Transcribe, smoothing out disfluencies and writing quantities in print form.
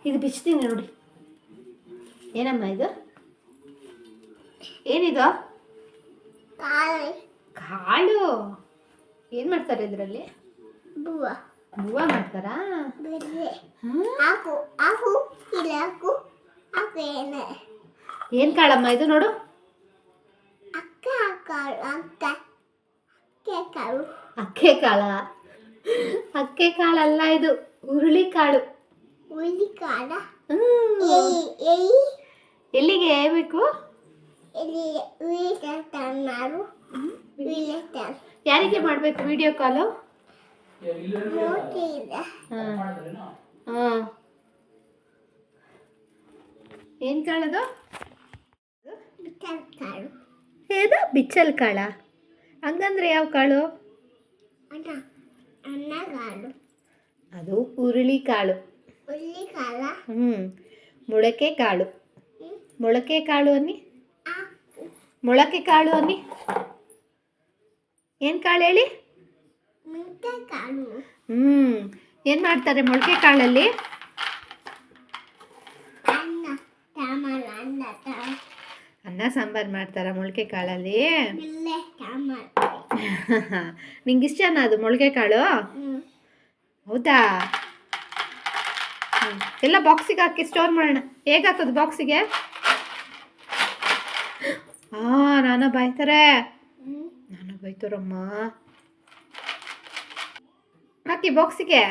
ಇದು ಬಿಚ್ತೀನಿ ನೋಡಿ. ಏನಮ್ಮ ಇದು? ಏನಿದು? ಕಾಳು. ಏನು ಮಾಡ್ತಾರೆ ಇದರಲ್ಲಿ? ಬೂವ ಮಾಡ್ತಾರಾ? ಏನು ಕಾಳಮ್ಮ ಇದು? ನೋಡು. ಅಕ್ಕೆ ಕಾಳ? ಅಕ್ಕೆ ಕಾಳಲ್ಲ ಇದು, ಹುರುಳಿ ಕಾಳು. ಎಲ್ಲಿಗೆ ಏಬೇಕು? ಯಾರಿಗೆ ಮಾಡ್ಬೇಕು ವಿಡಿಯೋ ಕಾಲು? ಏನ್ ಕಾಳದು? ಏದು ಬಿಚ್ಚಲ್ ಕಾಳ? ಹಂಗಂದ್ರೆ ಯಾವ ಕಾಳು? ಅದು ಹುರುಳಿ ಕಾಳು. ಮೊಳಕೆ ಕಾಳು. ಮೊಳಕೆ ಕಾಳು ಅನ್ನಿ. ಮೊಳಕೆ ಕಾಳು ಅನ್ನಿ. ಏನು ಕಾಳು ಹೇಳಿ? ಏನು ಮಾಡ್ತಾರೆ ಮೊಳಕೆ ಕಾಳಲ್ಲಿ? ಅನ್ನ ಸಾಂಬಾರು ಮಾಡ್ತಾರ ಮೊಳಕೆ ಕಾಳಲ್ಲಿ? ನಿಂಗೆ ಇಷ್ಟನಾ ಅದು ಮೊಳಕೆ ಕಾಳು? ಹೌದಾ? ಎಲ್ಲ ಬಾಕ್ಸಿಗೆ ಹಾಕಿ ಸ್ಟೋರ್ ಮಾಡೋಣ. ಹೇಗೆ ಹಾಕೋದು ಬಾಕ್ಸಿಗೆ? ನಾನ ಬೈತಾರಮ್ಮ. ಹಾಕಿ ಬಾಕ್ಸಿಗೆ.